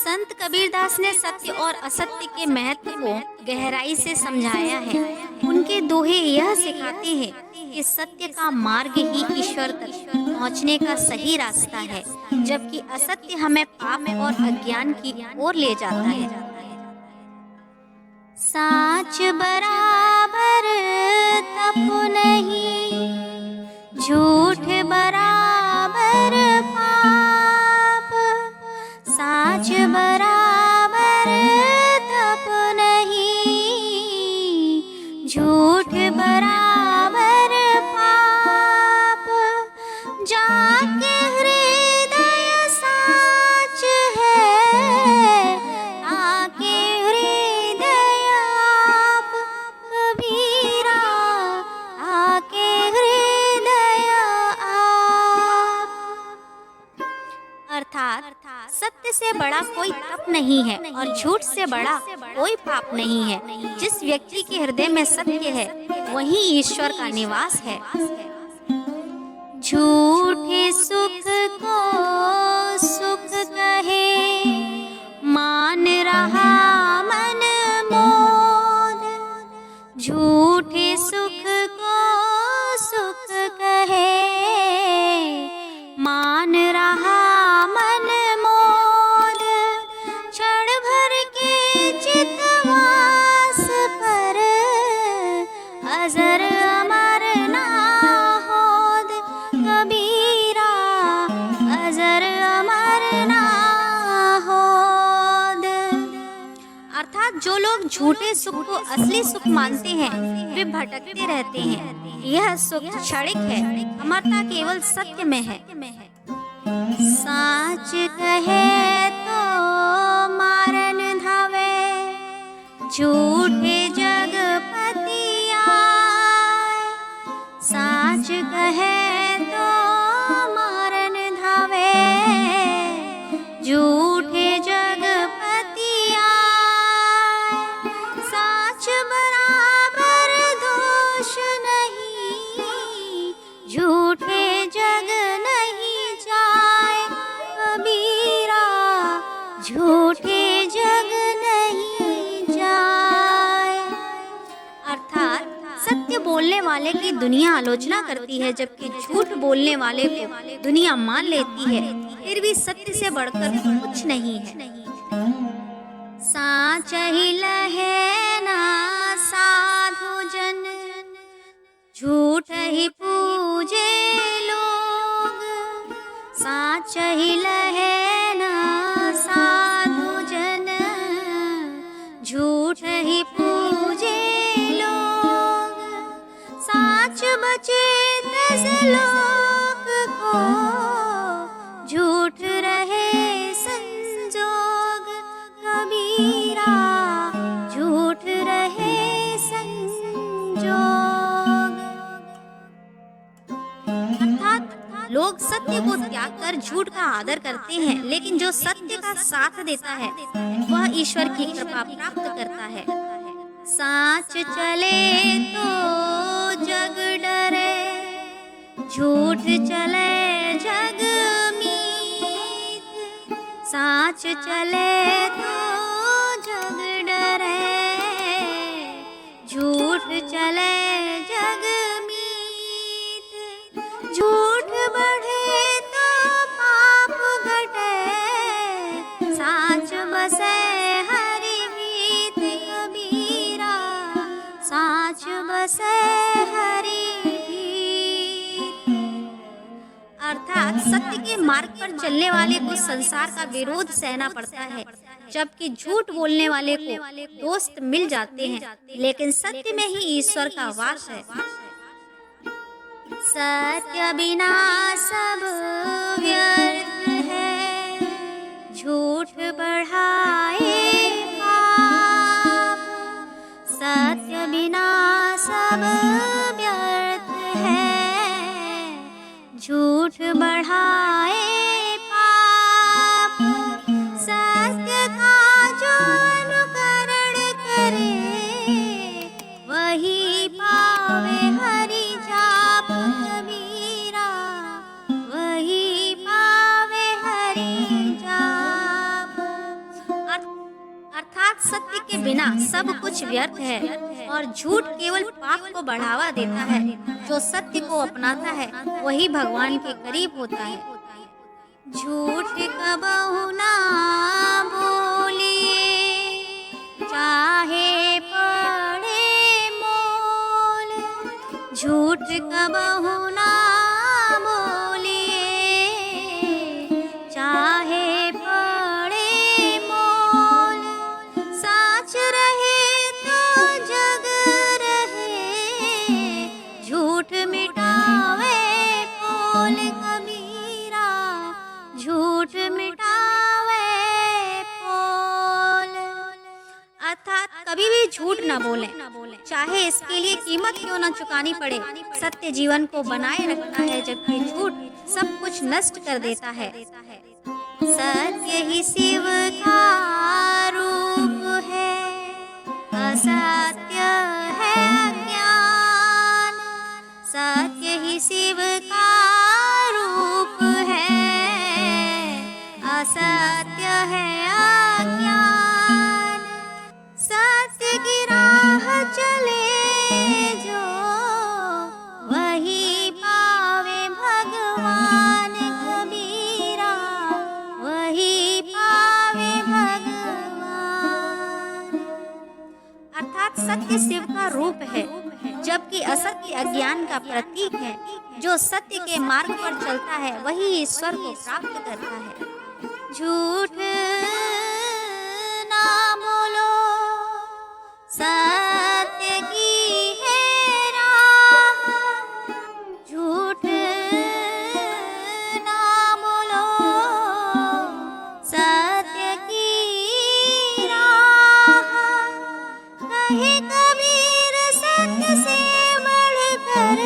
संत कबीरदास ने सत्य और असत्य के महत्व को गहराई से समझाया है। उनके दोहे यह सिखाते हैं कि सत्य का मार्ग ही ईश्वर तक पहुंचने का सही रास्ता है, जबकि असत्य हमें पाप और अज्ञान की ओर ले जाता है। साच बराबर तप नहीं, झूठ बराबर पाप। साच बराबर तप नहीं, झूठ बराबर पाप। जाके हृदय साच है, आके हृदय आप। कबीरा आके हृदय आप। अर्थात सत्य से बड़ा कोई तप नहीं है और झूठ से बड़ा कोई पाप नहीं है। जिस व्यक्ति के हृदय में सत्य है वहीं ईश्वर का निवास है। झूठे सुख को सुख कहे, मान रहा मन मोद। झूठे सुख को सुख कहे, मान रहा मन मोद। क्षण भर के चितवास पर, अजर अमर ना होद। कबीरा अजर अमर ना होद। अर्थात जो लोग झूठे सुख को असली सुख मानते हैं वे भटकते रहते हैं। यह सुख क्षणिक है, अमरता केवल सत्य में है। साच कहे तो मारन धावे, झूठे जगपति आए। साच कहे तो मारन धावे, झूठे जगपति आए। साच बराबर दोष नहीं, झूठे जग नहीं जाए। कबीरा झूठे जग नहीं जाए। अर्थात सत्य बोलने वाले की दुनिया आलोचना करती है, जबकि झूठ बोलने वाले को दुनिया मान लेती है। फिर भी सत्य से बढ़कर कुछ नहीं है। साच ही लहे ना साधु जन, झूठ ही पूजे लोग। साच ही लहे ना साधु जन, झूठ ही पूजे लोग। साच बचे दस लोक को, झूठ रहे संजोग। कबीरा झूठ रहे संजोग। अर्थात लोग सत्य को त्याग कर झूठ का आदर करते हैं, लेकिन जो सत्य का साथ देता है वह ईश्वर की कृपा प्राप्त करता है। साच चले तो जग डरे, झूठ चले जग मीत। साच चले तो जग डरे, झूठ चले जग मीत। झूठ बढ़े तो पाप घटे, साच बसे हरि भीत। कबीरा साच बसे हरि भीत। अर्थात सत्य के मार्ग पर चलने वाले को संसार का विरोध सहना पड़ता है, जबकि झूठ बोलने वाले को दोस्त मिल जाते हैं, लेकिन सत्य में ही ईश्वर का वास है। सत्य बिना सब व्यर्थ है, झूठ बढ़ाए पाप। सत्य बिना सब व्यर्थ है, झूठ बढ़ाए पाप। सत्य का जो अनुकरण करे, वही पावे हरि जाप। कबीरा वही पावे हरि जाप। अर्थात सत्य के बिना सब कुछ व्यर्थ है और झूठ केवल पाप को बढ़ावा देता है। जो सत्य को अपनाता है वही भगवान के करीब होता है। झूठ कबहु ना बोलिए, चाहे पड़े मोल। झूठ कबहु ना बोलिए, चाहे पड़े मोल। साच रहे तो जग रहे, झूठ मिटावे पोल कबीरा, झूठ मिटावे पोल। अर्थात कभी भी झूठ न बोलें, चाहे इसके लिए कीमत क्यों न चुकानी पड़े। सत्य जीवन को बनाए रखता है, जबकि झूठ सब कुछ नष्ट कर देता है। सत्य ही शिव का रूप है, असत्य है ज्ञान। सत्य ही शिव का रूप है, असत्य है अज्ञान। सत्य की राह चले जो, वही पावे भगवान कबीरा, वही पावे भगवान। अर्थात सत्य शिव का रूप है, जबकि असत्य अज्ञान का प्रतीक है। जो सत्य के मार्ग पर चलता है वही ईश्वर को प्राप्त करता है। झूठ ना बोलो, सत्य की है राह। झूठ ना बोलो, सत्य की राह। कहे कबीर सत्य से बढ़कर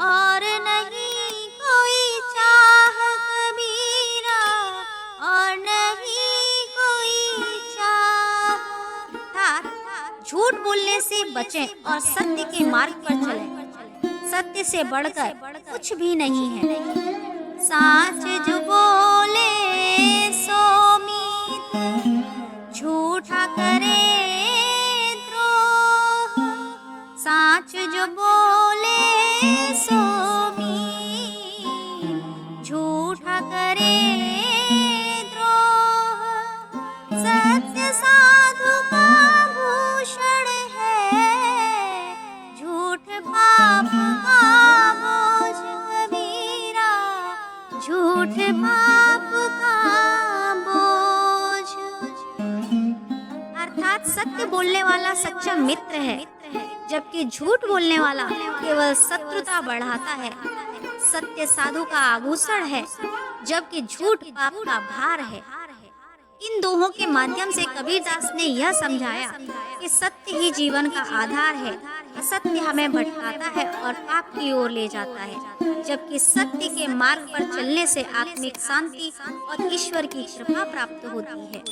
और नहीं कोई चाह कबीरा, और नहीं कोई चाह। अर्थात झूठ बोलने से बचें और सत्य के मार्ग पर चलें। सत्य से बढ़कर कुछ भी नहीं है। साच जो बोले सो मीत, झूठा करे द्रोह। साच जो बोले सो मीत, झूठा करे द्रोह। सत्य साधु का भूषण है, झूठ पाप का बोझ कबीरा, झूठ पाप का बोझ। अर्थात सत्य बोलने वाला सच्चा मित्र है, जबकि झूठ बोलने वाला केवल शत्रुता बढ़ाता है। सत्य साधु का आभूषण है, जबकि झूठ पाप का भार है। इन दोहों के माध्यम से कबीरदास ने यह समझाया कि सत्य ही जीवन का आधार है। असत्य हमें भटकाता है और पाप की ओर ले जाता है, जबकि सत्य के मार्ग पर चलने से आत्मिक शांति और ईश्वर की कृपा प्राप्त होती है।